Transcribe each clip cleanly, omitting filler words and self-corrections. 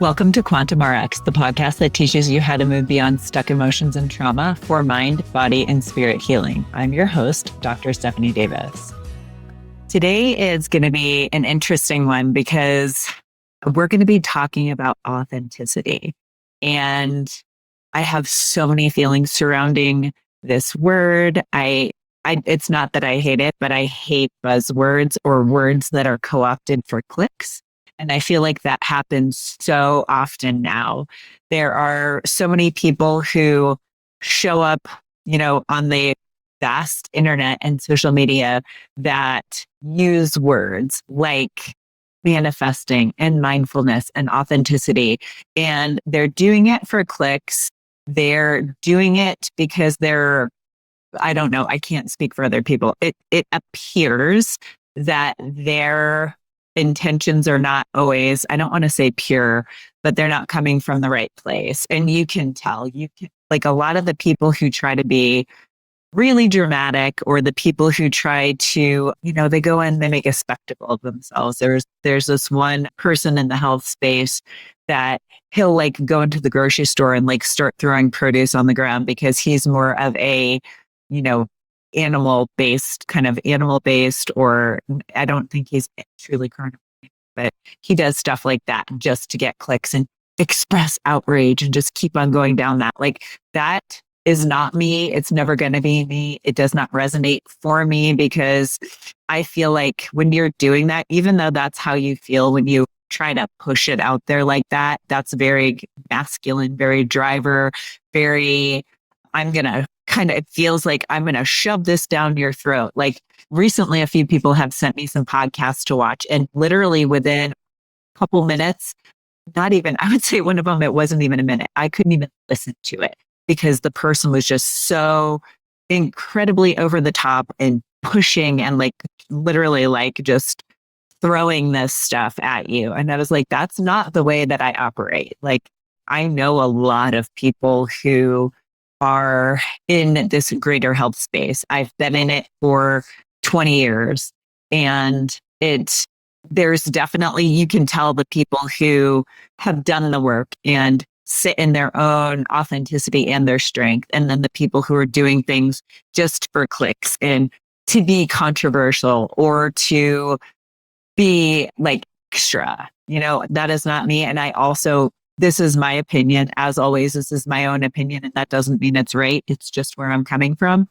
Welcome to Quantum RX, the podcast that teaches you how to move beyond stuck emotions and trauma for mind, body, and spirit healing. I'm your host, Dr. Stephanie Davis. Today is going to be an interesting one because we're going to be talking about authenticity. And I have so many feelings surrounding this word. It's not that I hate it, but I hate buzzwords or words that are co-opted for clicks. And I feel like that happens so often now. There are so many people who show up, on the vast internet and social media that use words like manifesting and mindfulness and authenticity. And they're doing it for clicks. They're doing it because I don't know, I can't speak for other people. It appears that their intentions are not always, I don't want to say pure, but they're not coming from the right place. And you can tell, like a lot of the people who try to be really dramatic, or the people who try to, they go in, they make a spectacle of themselves. There's this one person in the health space that he'll like go into the grocery store and like start throwing produce on the ground because he's more of a, animal based, or I don't think he's truly carnivore, but he does stuff like that just to get clicks and express outrage and just keep on going down that. Like that is not me. It's never going to be me. It does not resonate for me because I feel like when you're doing that, even though that's how you feel when you try to push it out there like that, that's very masculine, very driver, very, it feels like I'm going to shove this down your throat. Like recently, a few people have sent me some podcasts to watch, and literally within a couple minutes, not even, I would say one of them, it wasn't even a minute. I couldn't even listen to it because the person was just so incredibly over the top and pushing and like literally like just throwing this stuff at you. And I was like, that's not the way that I operate. Like I know a lot of people who are in this greater health space. I've been in it for 20 years, and there's definitely, you can tell the people who have done the work and sit in their own authenticity and their strength. And then the people who are doing things just for clicks and to be controversial or to be like extra, that is not me. And this is my opinion. As always, this is my own opinion. And that doesn't mean it's right. It's just where I'm coming from.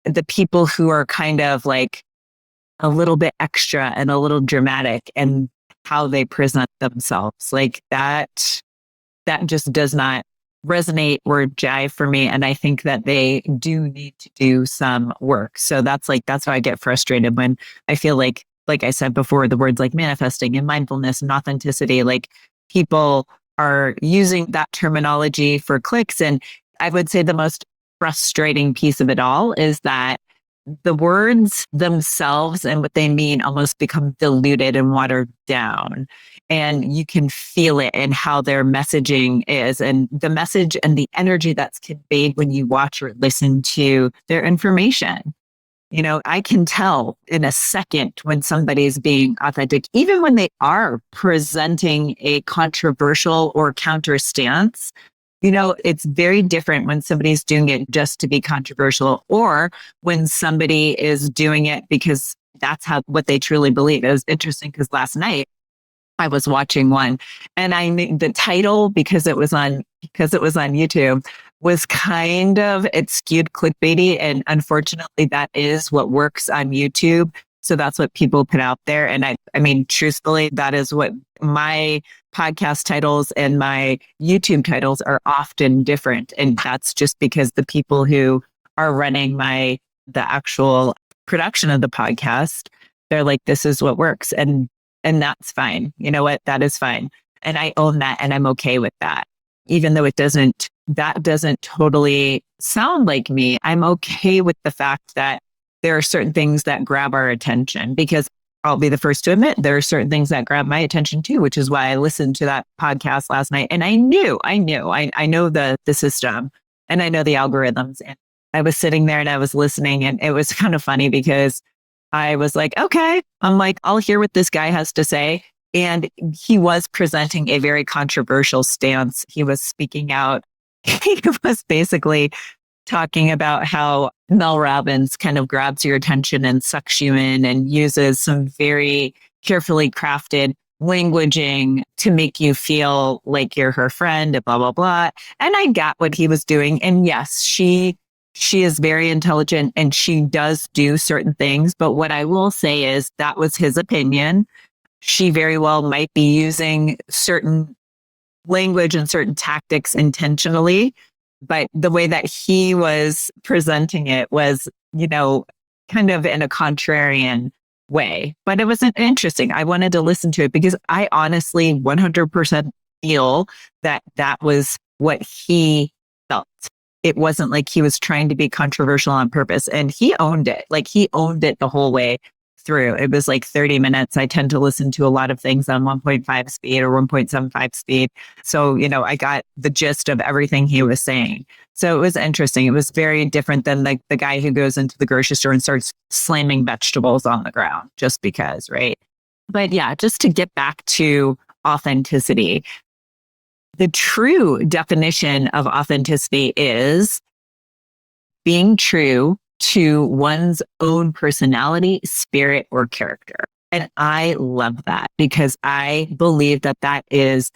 The people who are kind of like a little bit extra and a little dramatic and how they present themselves, like that just does not resonate or jive for me. And I think that they do need to do some work. So that's how I get frustrated when I feel like I said before, the words like manifesting and mindfulness and authenticity, like people are using that terminology for clicks. And I would say the most frustrating piece of it all is that the words themselves and what they mean almost become diluted and watered down. And you can feel it in how their messaging is, and the message and the energy that's conveyed when you watch or listen to their information. I can tell in a second when somebody's being authentic, even when they are presenting a controversial or counter stance. It's very different when somebody's doing it just to be controversial, or when somebody is doing it because that's what they truly believe. It was interesting because last night I was watching one, and I knew the title because it was on YouTube was it skewed clickbaity. And unfortunately that is what works on YouTube. So that's what people put out there. And I mean, truthfully, that is what my podcast titles and my YouTube titles are often different. And that's just because the people who are running the actual production of the podcast, they're like, this is what works. And that's fine. You know what? That is fine. And I own that, and I'm okay with that. Even though that doesn't totally sound like me, I'm okay with the fact that there are certain things that grab our attention, because I'll be the first to admit there are certain things that grab my attention too, which is why I listened to that podcast last night. And I know the system, and I know the algorithms. And I was sitting there and I was listening, and it was kind of funny because I was like, okay, I'm like, I'll hear what this guy has to say. And he was presenting a very controversial stance. He was speaking out. He was basically talking about how Mel Robbins kind of grabs your attention and sucks you in and uses some very carefully crafted languaging to make you feel like you're her friend and blah, blah, blah. And I got what he was doing. And yes, she is very intelligent and she does do certain things. But what I will say is that was his opinion. She very well might be using certain language and certain tactics intentionally. But the way that he was presenting it was, kind of in a contrarian way. But it was interesting. I wanted to listen to it because I honestly 100% feel that that was what he felt. It wasn't like he was trying to be controversial on purpose. And he owned it. Like he owned it the whole way through. It was like 30 minutes. I tend to listen to a lot of things on 1.5 speed or 1.75 speed. So, I got the gist of everything he was saying. So it was interesting. It was very different than like the guy who goes into the grocery store and starts slamming vegetables on the ground just because, right? But yeah, just to get back to authenticity, the true definition of authenticity is being true to one's own personality, spirit, or character. And I love that because I believe that that is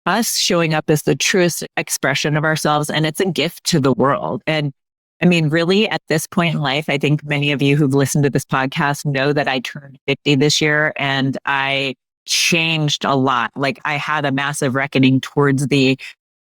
us showing up as the truest expression of ourselves. And it's a gift to the world. And I mean, really, at this point in life, I think many of you who've listened to this podcast know that I turned 50 this year and I changed a lot. Like I had a massive reckoning towards the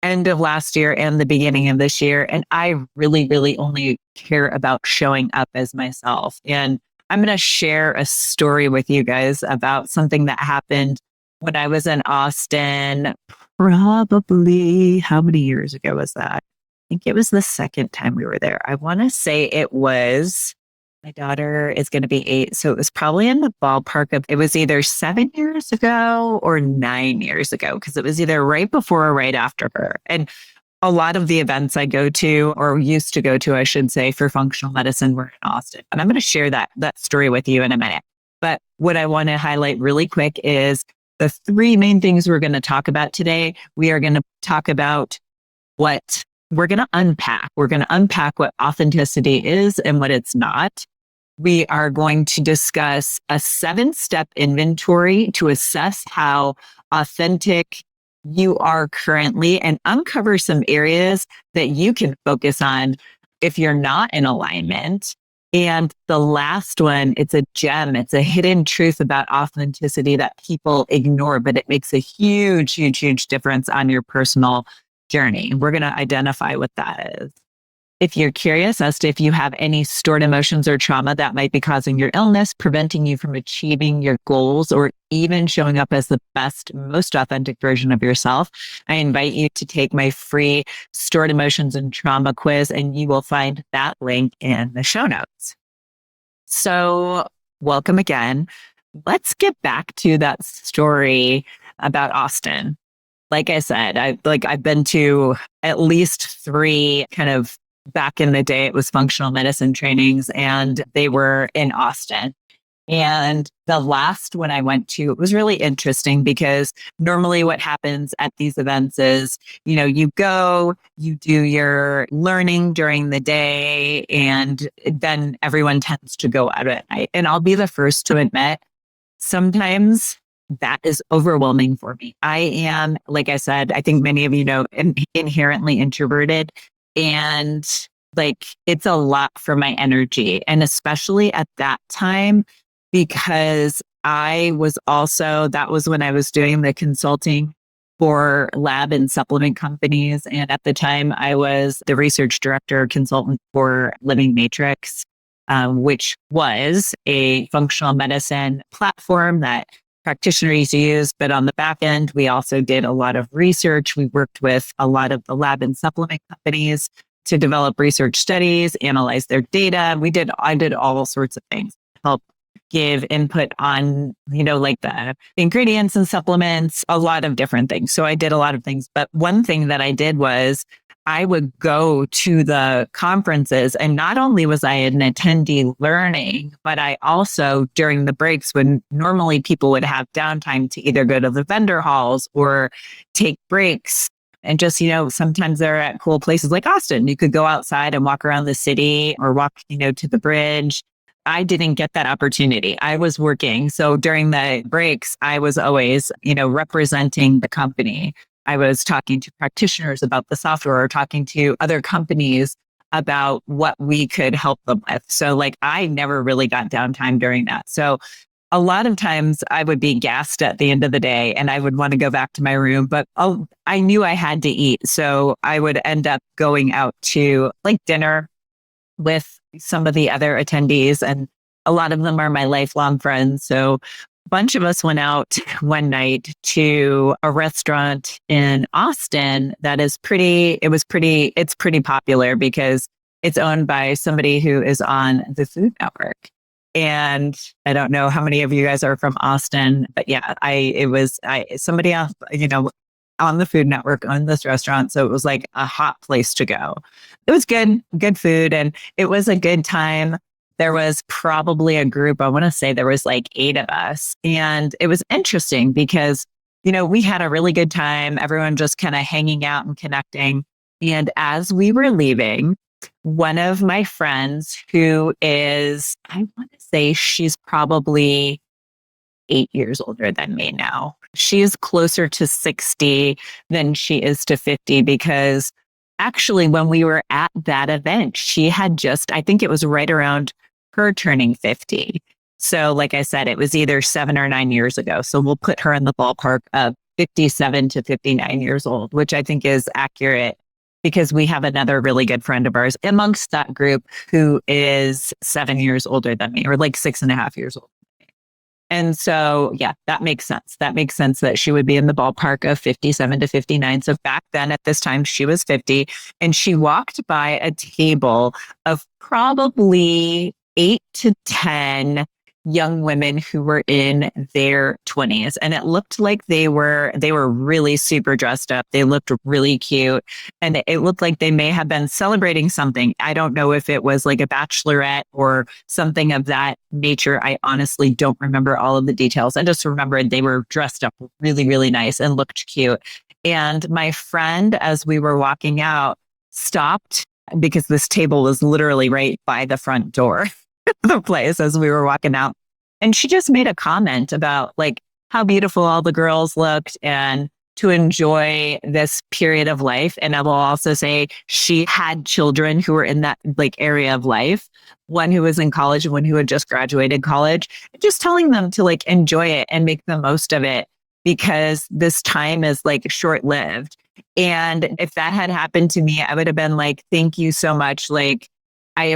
end of last year and the beginning of this year. And I really, really only care about showing up as myself. And I'm going to share a story with you guys about something that happened when I was in Austin, probably how many years ago was that? I think it was the second time we were there. I want to say it was, my daughter is going to be 8. So it was probably in the ballpark of, it was either 7 years ago or 9 years ago, because it was either right before or right after her. And a lot of the events I go to or used to go to, I should say, for functional medicine were in Austin. And I'm going to share that story with you in a minute. But what I want to highlight really quick is the 3 main things we're going to talk about today. We are going to talk about what we're going to unpack. We're going to unpack what authenticity is and what it's not. We are going to discuss a 7-step inventory to assess how authentic you are currently and uncover some areas that you can focus on if you're not in alignment. And the last one, it's a gem. It's a hidden truth about authenticity that people ignore, but it makes a huge, huge, huge difference on your personal journey. We're going to identify what that is. If you're curious as to if you have any stored emotions or trauma that might be causing your illness, preventing you from achieving your goals, or even showing up as the best, most authentic version of yourself, I invite you to take my free stored emotions and trauma quiz, and you will find that link in the show notes. So welcome again. Let's get back to that story about Austin. Like I said, I've been to at least 3 kind of, back in the day, it was functional medicine trainings, and they were in Austin. And the last one I went to, it was really interesting because normally what happens at these events is, you go, you do your learning during the day, and then everyone tends to go out at night. And I'll be the first to admit, sometimes that is overwhelming for me. I am, like I said, I think many of you know, inherently introverted. And like, it's a lot for my energy. And especially at that time, because I was also, that was when I was doing the consulting for lab and supplement companies. And at the time, I was the research director consultant for Living Matrix, which was a functional medicine platform that practitioners use. But on the back end, we also did a lot of research. We worked with a lot of the lab and supplement companies to develop research studies, analyze their data. I did all sorts of things, help give input on, like the ingredients and supplements, a lot of different things. So I did a lot of things. But one thing that I did was I would go to the conferences, and not only was I an attendee learning, but I also, during the breaks, when normally people would have downtime to either go to the vendor halls or take breaks, and just, sometimes they're at cool places like Austin. You could go outside and walk around the city or walk, to the bridge. I didn't get that opportunity. I was working. So during the breaks, I was always, representing the company. I was talking to practitioners about the software or talking to other companies about what we could help them with. So like I never really got downtime during that. So a lot of times I would be gassed at the end of the day and I would want to go back to my room, but I knew I had to eat. So I would end up going out to like dinner with some of the other attendees, and a lot of them are my lifelong friends. So a bunch of us went out one night to a restaurant in Austin that is it's pretty popular because it's owned by somebody who is on the Food Network. And I don't know how many of you guys are from Austin, but yeah, somebody else, on the Food Network owned this restaurant. So it was like a hot place to go. It was good food. And it was a good time. There was probably a group, I want to say there was like 8 of us. And it was interesting because, we had a really good time. Everyone just kind of hanging out and connecting. And as we were leaving, one of my friends who is, I want to say she's probably 8 years older than me now. She is closer to 60 than she is to 50 because actually when we were at that event, she had I think it was right around her turning 50. So like I said, it was either 7 or 9 years ago. So we'll put her in the ballpark of 57 to 59 years old, which I think is accurate because we have another really good friend of ours amongst that group who is 7 years older than me, or like 6.5 years old. And so, yeah, that makes sense. That makes sense that she would be in the ballpark of 57 to 59. So back then at this time, she was 50, and she walked by a table of probably 8 to 10 young women who were in their 20s. And it looked like they were really super dressed up. They looked really cute. And it looked like they may have been celebrating something. I don't know if it was like a bachelorette or something of that nature. I honestly don't remember all of the details. I just remembered they were dressed up really, really nice and looked cute. And my friend, as we were walking out, stopped because this table was literally right by the front door. The place as we were walking out. And she just made a comment about like how beautiful all the girls looked and to enjoy this period of life. And I will also say she had children who were in that like area of life, one who was in college and one who had just graduated college, just telling them to like enjoy it and make the most of it because this time is like short lived. And if that had happened to me, I would have been like, thank you so much. Like, I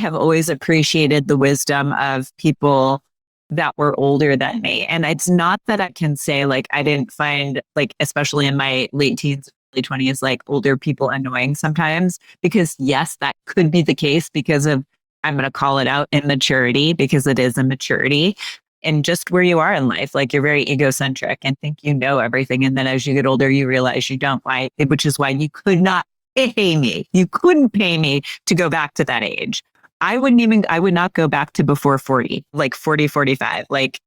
have always appreciated the wisdom of people that were older than me. And it's not that I can say like, I didn't find like, especially in my late teens, early 20s, like older people annoying sometimes, because yes, that could be the case because of, I'm going to call it out, immaturity, because it is immaturity. And just where you are in life, like you're very egocentric and think you know everything. And then as you get older, you realize you don't, which is why you could not pay me. You couldn't pay me to go back to that age. I would not go back to before 40, like 40, 45. Like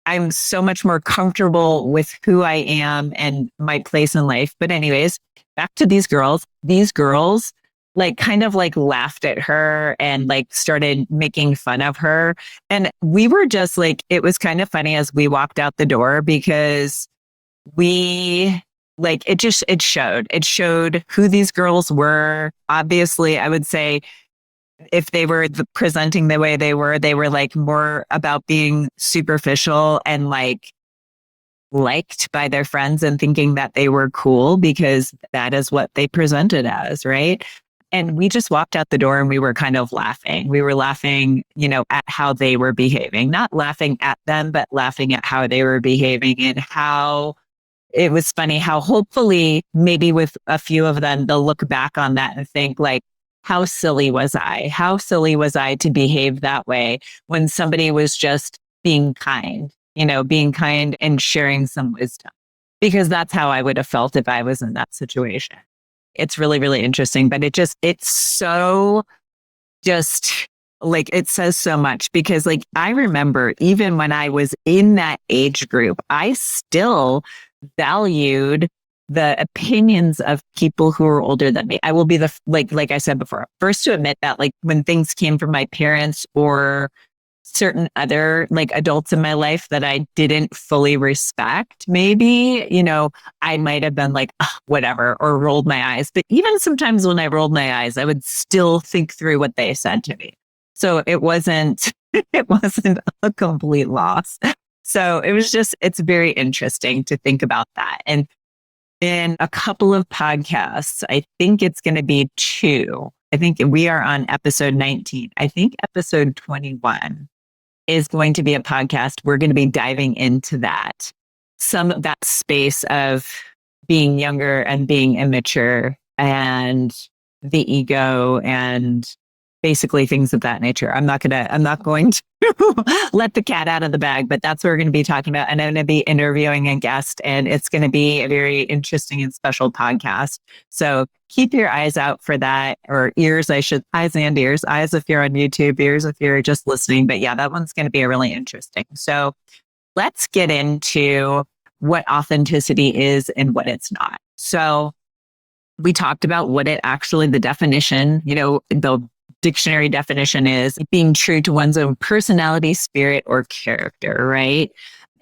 I'm so much more comfortable with who I am and my place in life. But anyways, back to these girls. These girls like kind of like laughed at her and like started making fun of her. And we were just like, it was kind of funny as we walked out the door because it showed who these girls were. Obviously, I would say if they were presenting the way they were like more about being superficial and like liked by their friends and thinking that they were cool because that is what they presented as, right? And we just walked out the door and we were kind of laughing. We were laughing, at how they were behaving, not laughing at them, but laughing at how they were behaving and how it was funny how hopefully maybe with a few of them, they'll look back on that and think like, how silly was I? How silly was I to behave that way when somebody was just being kind, being kind and sharing some wisdom? Because that's how I would have felt if I was in that situation. It's really, really interesting, but it's so just like, it says so much because like, I remember even when I was in that age group, I still valued the opinions of people who are older than me. I will be like I said before, first to admit that like when things came from my parents or certain other like adults in my life that I didn't fully respect, maybe, I might have been like, "Ugh, whatever," or rolled my eyes. But even sometimes when I rolled my eyes, I would still think through what they said to me. So it wasn't, it wasn't a complete loss. So it's very interesting to think about that. And in a couple of podcasts, I think it's going to be two. I think we are on episode 19. I think episode 21 is going to be a podcast. We're going to be diving into that, some of that space of being younger and being immature and the ego and basically things of that nature. I'm not going to let the cat out of the bag, but that's what we're going to be talking about. And I'm going to be interviewing a guest, and it's going to be a very interesting and special podcast. So keep your eyes out for that, or ears, eyes and ears, eyes if you're on YouTube, ears if you're just listening. But yeah, that one's going to be really interesting. So let's get into what authenticity is and what it's not. So we talked about what it actually, the definition, the dictionary definition is being true to one's own personality, spirit, or character, right?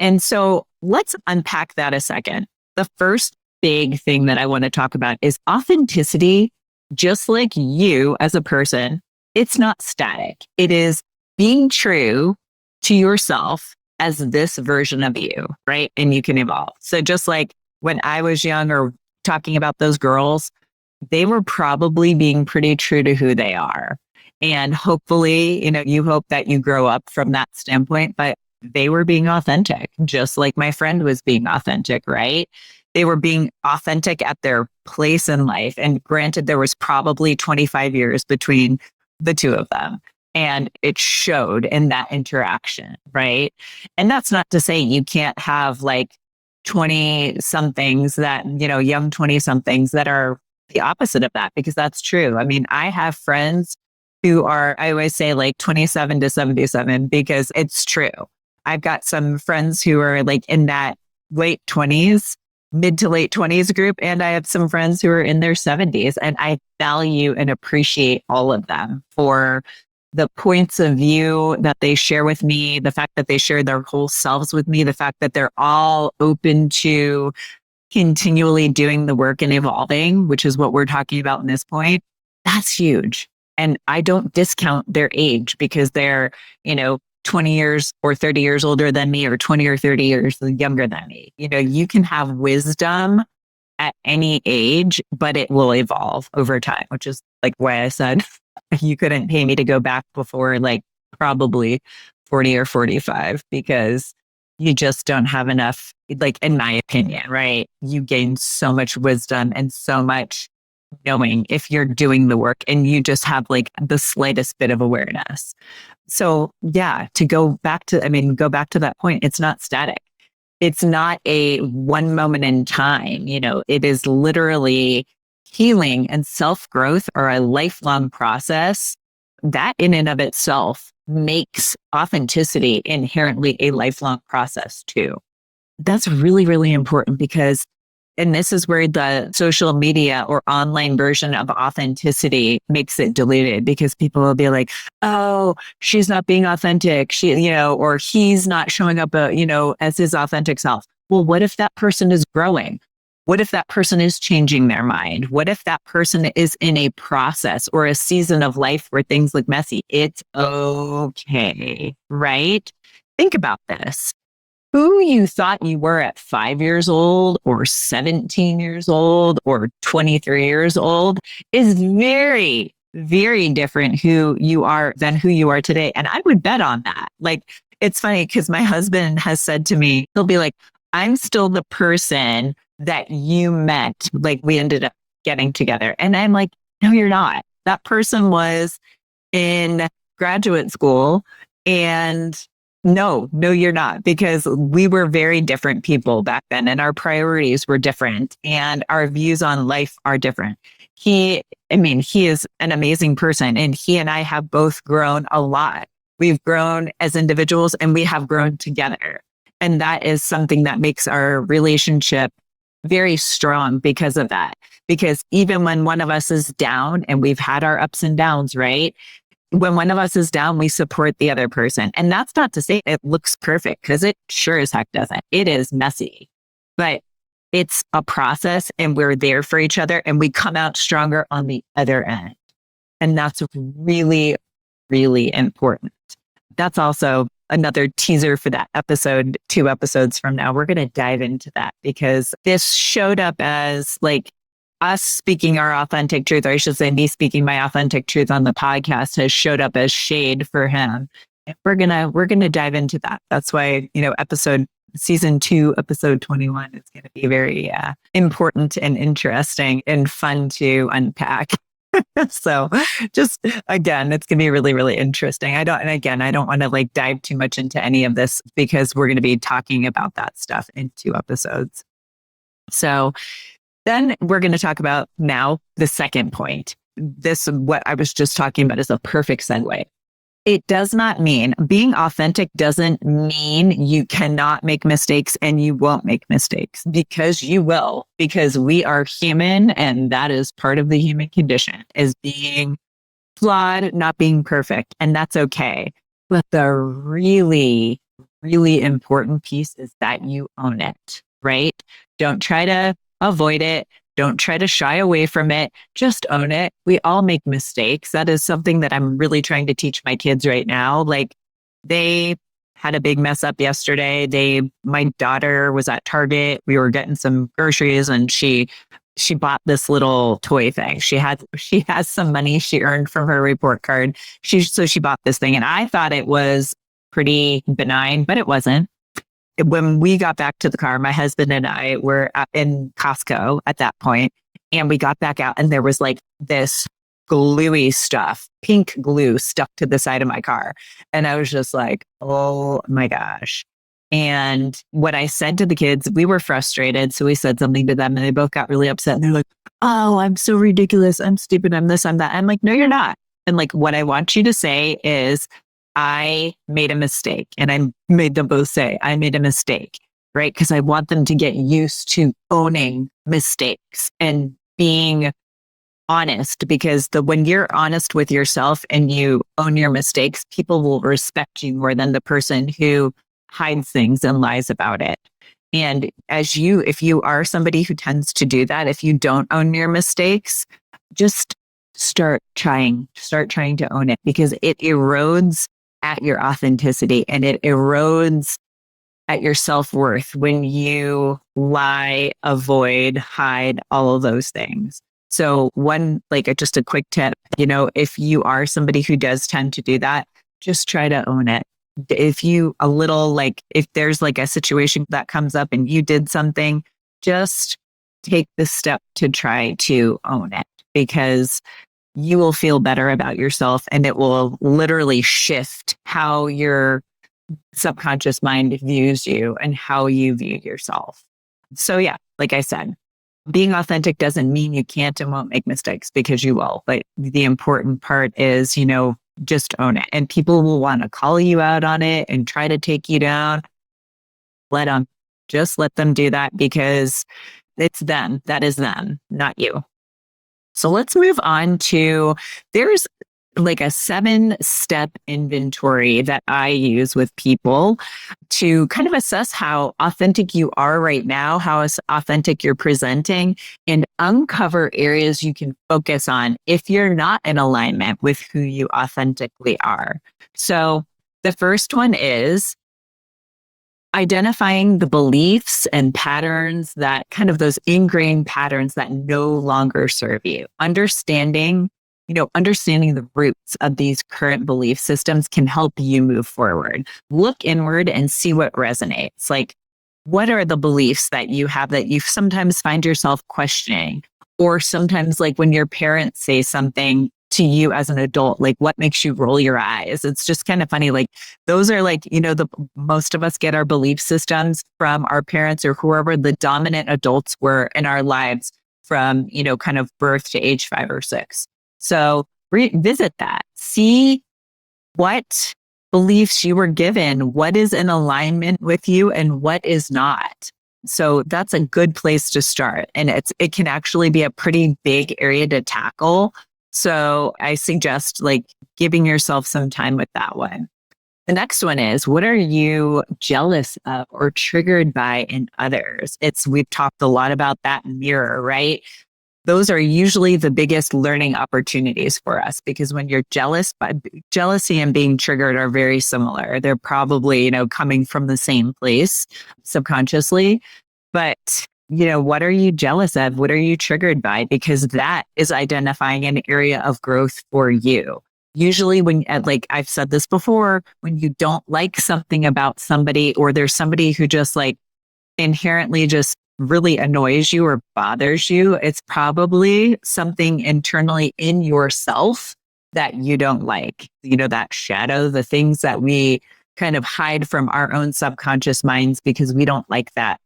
And so let's unpack that a second. The first big thing that I want to talk about is authenticity. Just like you as a person, it's not static. It is being true to yourself as this version of you, right? And you can evolve. So just like when I was young, or talking about those girls, they were probably being pretty true to who they are. And hopefully, you hope that you grow up from that standpoint, but they were being authentic, just like my friend was being authentic, right? They were being authentic at their place in life. And granted, there was probably 25 years between the two of them. And it showed in that interaction, right? And that's not to say you can't have like 20 somethings that, young 20 somethings that are the opposite of that, because that's true. I mean, I have friends who are, I always say like 27 to 77, because it's true. I've got some friends who are like in that late 20s, mid to late 20s group. And I have some friends who are in their 70s, and I value and appreciate all of them for the points of view that they share with me, the fact that they share their whole selves with me, the fact that they're all open to continually doing the work and evolving, which is what we're talking about in this point. That's huge. And I don't discount their age because they're, 20 years or 30 years older than me, or 20 or 30 years younger than me. You can have wisdom at any age, but it will evolve over time, which is like why I said you couldn't pay me to go back before like probably 40 or 45, because you just don't have enough, like in my opinion, right? You gain so much wisdom and so much knowing if you're doing the work, and you just have like the slightest bit of awareness. So yeah, go back to that point, it's not static. It's not a one moment in time, it is literally healing, and self-growth are a lifelong process. That in and of itself makes authenticity inherently a lifelong process too. That's really, really important, because and this is where the social media or online version of authenticity makes it diluted, because people will be like, oh, she's not being authentic. Or he's not showing up, as his authentic self. Well, what if that person is growing? What if that person is changing their mind? What if that person is in a process or a season of life where things look messy? It's okay, right? Think about this. Who you thought you were at 5 years old or 17 years old or 23 years old is very, very different who you are than who you are today. And I would bet on that. Like, it's funny because my husband has said to me, he'll be like, I'm still the person that you met. Like, we ended up getting together. And I'm like, no, you're not. That person was in graduate school, and no, you're not, because we were very different people back then, and our priorities were different, and our views on life are different. he is an amazing person, and he and I have both grown a lot. We've grown as individuals and we have grown together. And that is something that makes our relationship very strong because of that. Because even when one of us is down, and we've had our ups and downs, right? When one of us is down, we support the other person. And that's not to say it looks perfect, because it sure as heck doesn't. It is messy, but it's a process, and we're there for each other, and we come out stronger on the other end. And that's really, really important. That's also another teaser for that episode. 2 episodes from now, we're going to dive into that, because this showed up as like us speaking our authentic truth, or I should say me speaking my authentic truth on the podcast has showed up as shade for him. And we're going to dive into that. That's why, season 2, episode 21 is going to be very important and interesting and fun to unpack. So just, again, it's going to be really, really interesting. I don't want to like dive too much into any of this, because we're going to be talking about that stuff in 2 episodes. So then we're going to talk about now the second point. What I was just talking about is a perfect segue. It does not mean, being authentic doesn't mean you cannot make mistakes and you won't make mistakes, because you will, because we are human, and that is part of the human condition, is being flawed, not being perfect, and that's okay. But the really, really important piece is that you own it, right? Don't try to avoid it. Don't try to shy away from it. Just own it. We all make mistakes. That is something that I'm really trying to teach my kids right now. Like, they had a big mess up yesterday. My daughter was at Target. We were getting some groceries, and she bought this little toy thing. She has some money she earned from her report card. So she bought this thing, and I thought it was pretty benign, but it wasn't. When we got back to the car, my husband and I were in Costco at that point, and we got back out, and there was like this gluey stuff, pink glue stuck to the side of my car. And I was just like, oh my gosh. And what I said to the kids, we were frustrated. So we said something to them, and they both got really upset. And they're like, oh, I'm so ridiculous. I'm stupid. I'm this, I'm that. I'm like, no, you're not. And like, what I want you to say is, I made a mistake. And I made them both say, I made a mistake, right? Because I want them to get used to owning mistakes and being honest, because when you're honest with yourself and you own your mistakes, people will respect you more than the person who hides things and lies about it. And if you are somebody who tends to do that, if you don't own your mistakes, just start trying to own it, because it erodes at your authenticity, and it erodes at your self-worth when you lie, avoid, hide, all of those things. So just a quick tip, if you are somebody who does tend to do that, just try to own it. If there's like a situation that comes up and you did something, just take the step to try to own it, because you will feel better about yourself, and it will literally shift how your subconscious mind views you and how you view yourself. So yeah, like I said, being authentic doesn't mean you can't and won't make mistakes, because you will. But the important part is, just own it. And people will want to call you out on it and try to take you down. Just let them do that, because it's them. That is them, not you. So let's move on to, there's like a 7-step inventory that I use with people to kind of assess how authentic you are right now, how authentic you're presenting, and uncover areas you can focus on if you're not in alignment with who you authentically are. So the first one is identifying the beliefs and patterns, that kind of those ingrained patterns that no longer serve you. Understanding the roots of these current belief systems can help you move forward. Look inward and see what resonates. Like, what are the beliefs that you have that you sometimes find yourself questioning? Or sometimes, like, when your parents say something to you as an adult, like, what makes you roll your eyes? It's just kind of funny. Like, those are like, most of us get our belief systems from our parents or whoever the dominant adults were in our lives from, kind of birth to age 5 or 6. So revisit that. See what beliefs you were given, what is in alignment with you and what is not. So that's a good place to start. And it can actually be a pretty big area to tackle. So I suggest like giving yourself some time with that one. The next one is, what are you jealous of or triggered by in others? We've talked a lot about that mirror, right? Those are usually the biggest learning opportunities for us, because when you're jealous, jealousy and being triggered are very similar. They're probably, coming from the same place subconsciously. But, what are you jealous of? What are you triggered by? Because that is identifying an area of growth for you. Usually like I've said this before, when you don't like something about somebody, or there's somebody who just like inherently just really annoys you or bothers you, it's probably something internally in yourself that you don't like. That shadow, the things that we kind of hide from our own subconscious minds because we don't like that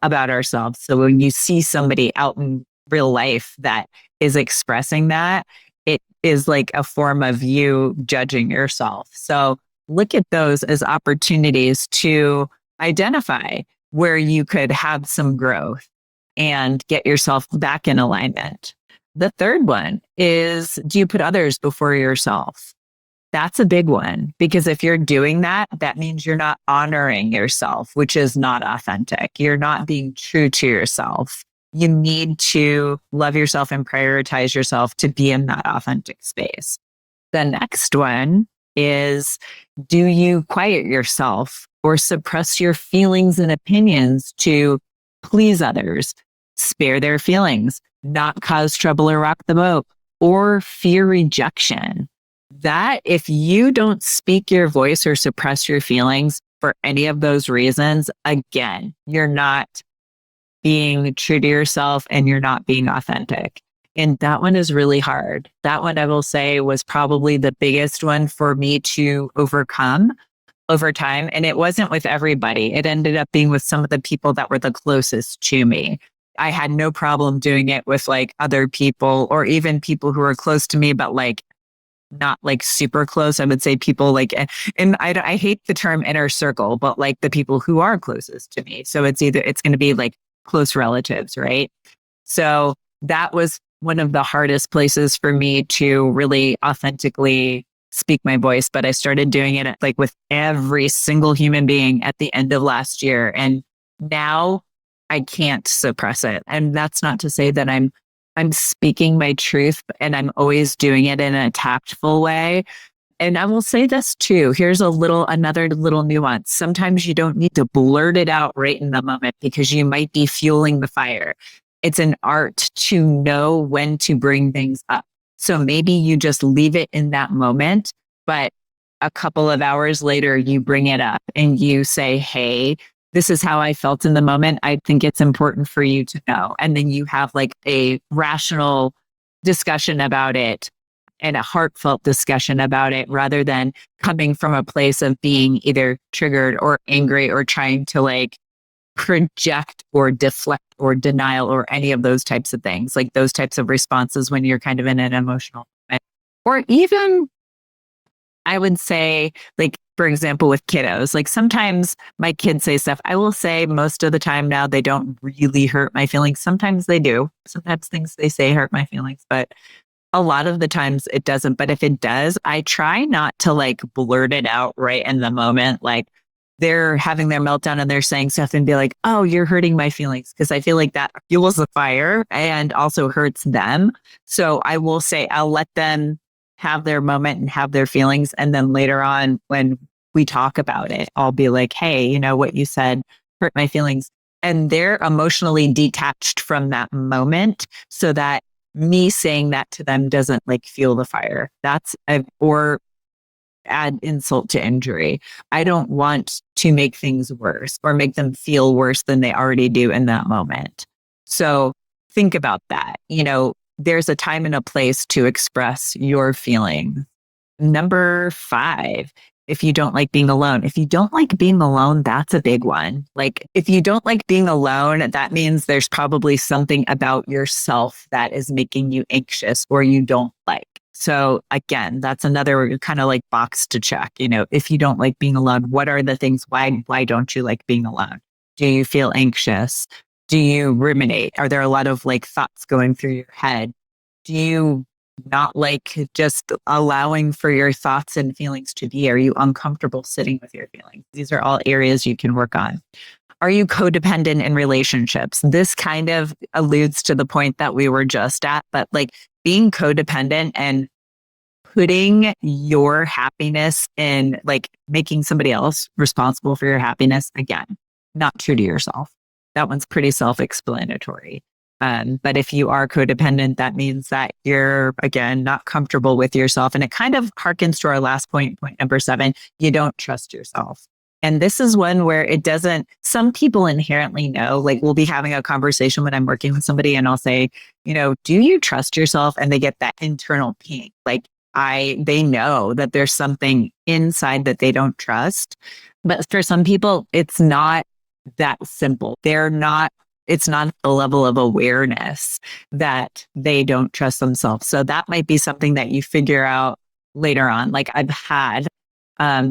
about ourselves. So when you see somebody out in real life that is expressing that, it is like a form of you judging yourself. So look at those as opportunities to identify where you could have some growth and get yourself back in alignment. The third one is, do you put others before yourself? That's a big one, because if you're doing that, that means you're not honoring yourself, which is not authentic. You're not being true to yourself. You need to love yourself and prioritize yourself to be in that authentic space. The next one is, do you quiet yourself or suppress your feelings and opinions to please others, spare their feelings, not cause trouble or rock the boat, or fear rejection? That if you don't speak your voice or suppress your feelings for any of those reasons, again, you're not being true to yourself and you're not being authentic. And that one is really hard. That one, I will say, was probably the biggest one for me to overcome over time. And it wasn't with everybody. It ended up being with some of the people that were the closest to me. I had no problem doing it with like other people, or even people who are close to me, but like not like super close. I would say people like, and I hate the term inner circle, but like the people who are closest to me. So it's going to be like close relatives, right? So that was one of the hardest places for me to really authentically speak my voice. But I started doing it like with every single human being at the end of last year. And now I can't suppress it. And that's not to say that I'm speaking my truth and I'm always doing it in a tactful way. And I will say this too. Here's another little nuance. Sometimes you don't need to blurt it out right in the moment because you might be fueling the fire. It's an art to know when to bring things up. So maybe you just leave it in that moment, but a couple of hours later, you bring it up and you say, hey, this is how I felt in the moment. I think it's important for you to know. And then you have like a rational discussion about it and a heartfelt discussion about it, rather than coming from a place of being either triggered or angry or trying to like project or deflect or denial or any of those types of things, like those types of responses when you're kind of in an emotional moment. Or even, I would say, like, for example, with kiddos, like sometimes my kids say stuff. I will say most of the time now, they don't really hurt my feelings. Sometimes they do. Sometimes things they say hurt my feelings, but a lot of the times it doesn't. But if it does, I try not to like blurt it out right in the moment. Like they're having their meltdown and they're saying stuff and be like, oh, you're hurting my feelings. Because I feel like that fuels the fire and also hurts them. So I will say, I'll let them have their moment and have their feelings. And then later on, when we talk about it, I'll be like, hey, you know, what you said hurt my feelings. And they're emotionally detached from that moment, so that me saying that to them doesn't like fuel the fire. Or add insult to injury. I don't want to make things worse or make them feel worse than they already do in that moment. So think about that. You know, there's a time and a place to express your feeling. Number 5 if you don't like being alone. If you don't like being alone, that's a big one. Like, if you don't like being alone, that means there's probably something about yourself that is making you anxious or you don't like. So again, that's another kind of like box to check. If you don't like being alone, what are the things? Why don't you like being alone? Do you feel anxious? Do you ruminate? Are there a lot of like thoughts going through your head? Do you not like just allowing for your thoughts and feelings to be? Are you uncomfortable sitting with your feelings? These are all areas you can work on. Are you codependent in relationships? This kind of alludes to the point that we were just at, but like being codependent and putting your happiness in like making somebody else responsible for your happiness, again, not true to yourself. That one's pretty self-explanatory. But if you are codependent, that means that you're, again, not comfortable with yourself. And it kind of harkens to our last point number 7, you don't trust yourself. And this is one where some people inherently know, like we'll be having a conversation when I'm working with somebody and I'll say, do you trust yourself? And they get that internal ping. Like they know that there's something inside that they don't trust. But for some people, it's not that simple. It's not the level of awareness that they don't trust themselves. So that might be something that you figure out later on. Like I've had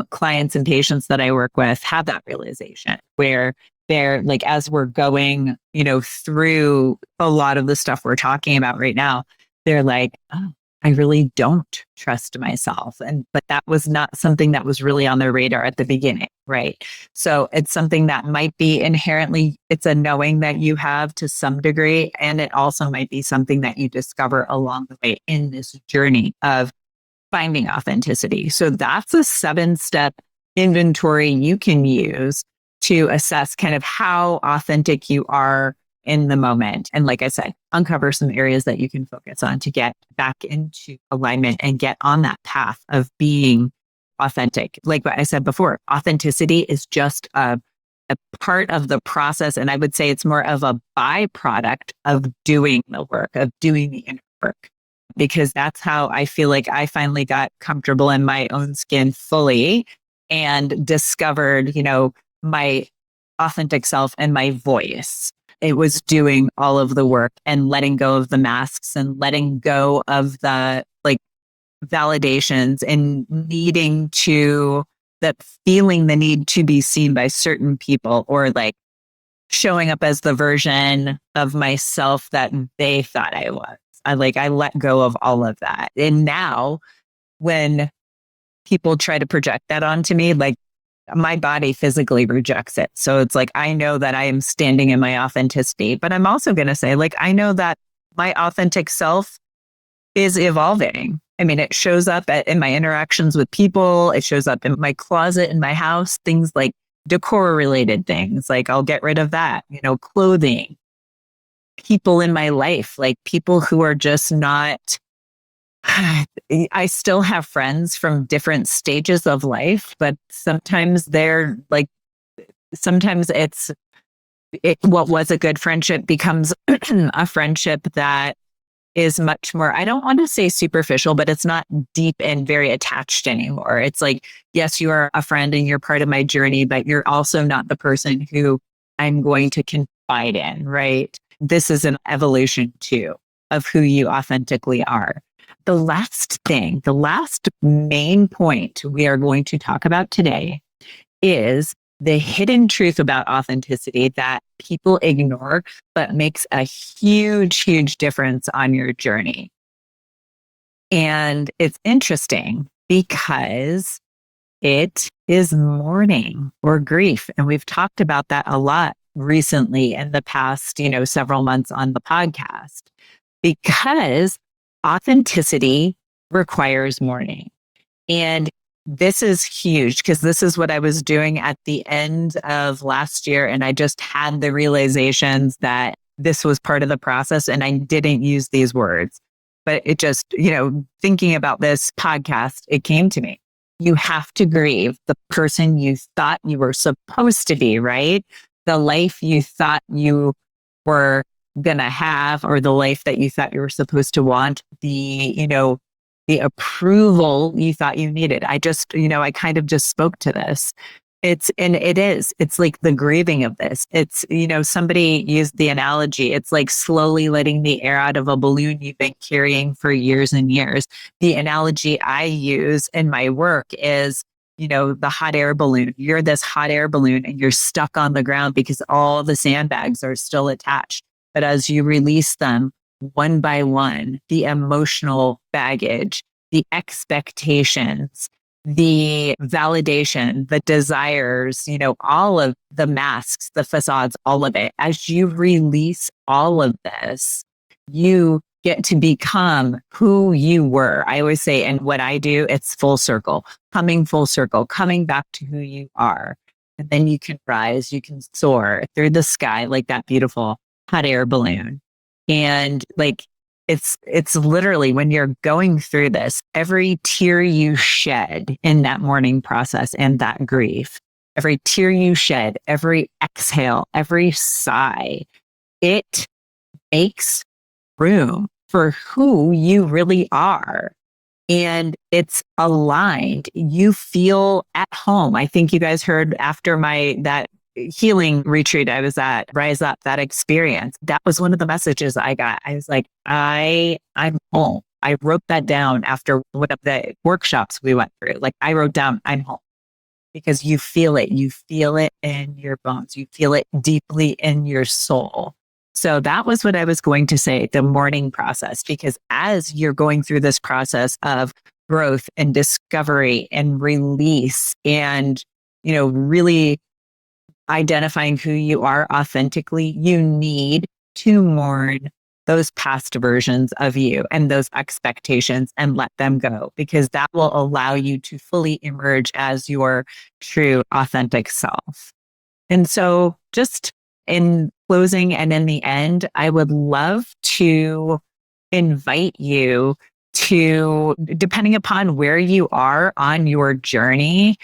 clients and patients that I work with have that realization where they're like, as we're going, through a lot of the stuff we're talking about right now, they're like, oh, I really don't trust myself. But that was not something that was really on their radar at the beginning, right? So it's something that might be inherently, it's a knowing that you have to some degree. And it also might be something that you discover along the way in this journey of finding authenticity. So that's a 7-step inventory you can use to assess kind of how authentic you are in the moment. And like I said, uncover some areas that you can focus on to get back into alignment and get on that path of being authentic. Like what I said before, authenticity is just a part of the process. And I would say it's more of a byproduct of doing the work, of doing the inner work, because that's how I feel like I finally got comfortable in my own skin fully and discovered, my authentic self and my voice. It was doing all of the work and letting go of the masks and letting go of the like validations and feeling the need to be seen by certain people or like showing up as the version of myself that they thought I was. I let go of all of that. And now when people try to project that onto me, like my body physically rejects it. So it's like, I know that I am standing in my authenticity, but I'm also going to say, like, I know that my authentic self is evolving. I mean, it shows up in my interactions with people. It shows up in my closet, in my house, things like decor related things. Like I'll get rid of that, clothing, people in my life, like people who are just not, I still have friends from different stages of life, but sometimes what was a good friendship becomes a friendship that is much more, I don't want to say superficial, but it's not deep and very attached anymore. It's like, yes, you are a friend and you're part of my journey, but you're also not the person who I'm going to confide in, right? This is an evolution too of who you authentically are. The last main point we are going to talk about today is the hidden truth about authenticity that people ignore, but makes a huge, huge difference on your journey. And it's interesting because it is mourning or grief. And we've talked about that a lot recently in the past, several months on the podcast, because authenticity requires mourning. And this is huge because this is what I was doing at the end of last year. And I just had the realizations that this was part of the process and I didn't use these words. But it just, thinking about this podcast, it came to me. You have to grieve the person you thought you were supposed to be, right? The life you thought you were going to have, or the life that you thought you were supposed to want, the the approval you thought you needed. I kind of just spoke to this. It's like the grieving of this. Somebody used the analogy. It's like slowly letting the air out of a balloon you've been carrying for years and years. The analogy I use in my work is, the hot air balloon. You're this hot air balloon and you're stuck on the ground because all the sandbags are still attached. But as you release them one by one, the emotional baggage, the expectations, the validation, the desires, all of the masks, the facades, all of it. As you release all of this, you get to become who you were. I always say, and what I do, it's full circle, coming back to who you are. And then you can rise, you can soar through the sky like that beautiful hot air balloon. And it's literally when you're going through this, every tear you shed in that mourning process and that grief, every tear you shed, every exhale, every sigh, it makes room for who you really are. And it's aligned. You feel at home. I think you guys heard after that healing retreat I was at, Rise Up, that experience. That was one of the messages I got. I was like, I'm home. I wrote that down after one of the workshops we went through. Like I wrote down, I'm home. Because you feel it. You feel it in your bones. You feel it deeply in your soul. So that was what I was going to say, the mourning process, because as you're going through this process of growth and discovery and release and, really identifying who you are authentically, you need to mourn those past versions of you and those expectations and let them go, because that will allow you to fully emerge as your true, authentic self. And so just in closing and in the end, I would love to invite you to, depending upon where you are on your journey,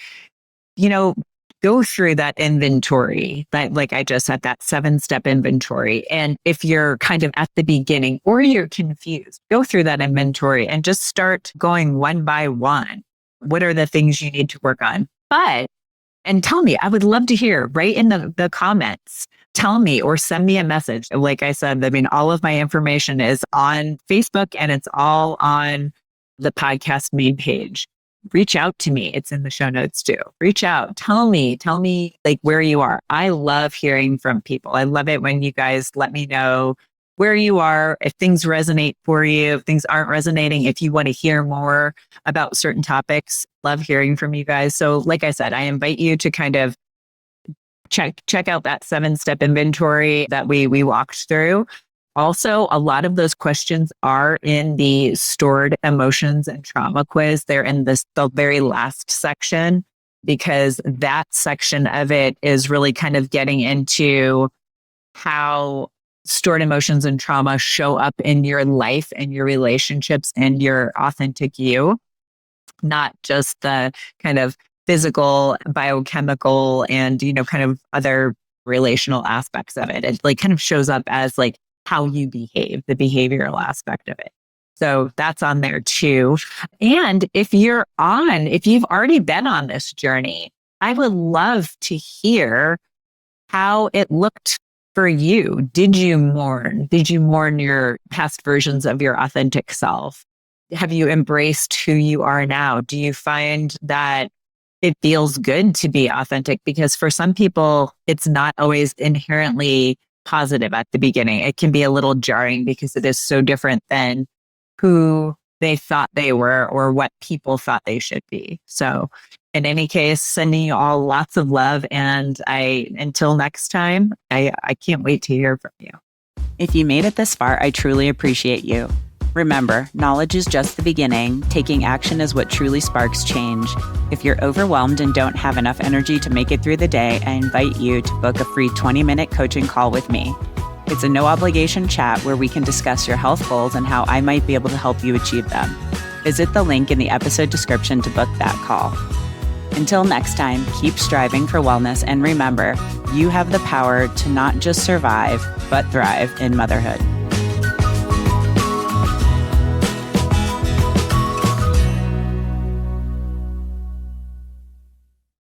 go through that inventory, like I just said, that 7-step inventory. And if you're kind of at the beginning or you're confused, go through that inventory and just start going one by one. What are the things you need to work on? And tell me, I would love to hear right in the comments. Tell me or send me a message. Like I said, all of my information is on Facebook and it's all on the podcast main page. Reach out to me. It's in the show notes too. Reach out. Tell me like where you are. I love hearing from people. I love it when you guys let me know where you are, if things resonate for you, if things aren't resonating, if you want to hear more about certain topics. Love hearing from you guys. So like I said, I invite you to kind of check out that 7-step inventory that we walked through. Also, a lot of those questions are in the stored emotions and trauma quiz. They're in the very last section, because that section of it is really kind of getting into how stored emotions and trauma show up in your life and your relationships and your authentic you, not just the kind of physical, biochemical, and, kind of other relational aspects of it. It like kind of shows up as like how you behave, the behavioral aspect of it. So that's on there too. And if you've already been on this journey, I would love to hear how it looked for you. Did you mourn? Did you mourn your past versions of your authentic self? Have you embraced who you are now? Do you find that it feels good to be authentic? Because for some people, it's not always inherently positive at the beginning. It can be a little jarring because it is so different than who they thought they were or what people thought they should be. So in any case, sending you all lots of love. And until next time, I can't wait to hear from you. If you made it this far, I truly appreciate you. Remember, knowledge is just the beginning. Taking action is what truly sparks change. If you're overwhelmed and don't have enough energy to make it through the day, I invite you to book a free 20-minute coaching call with me. It's a no-obligation chat where we can discuss your health goals and how I might be able to help you achieve them. Visit the link in the episode description to book that call. Until next time, keep striving for wellness, and remember, you have the power to not just survive, but thrive in motherhood.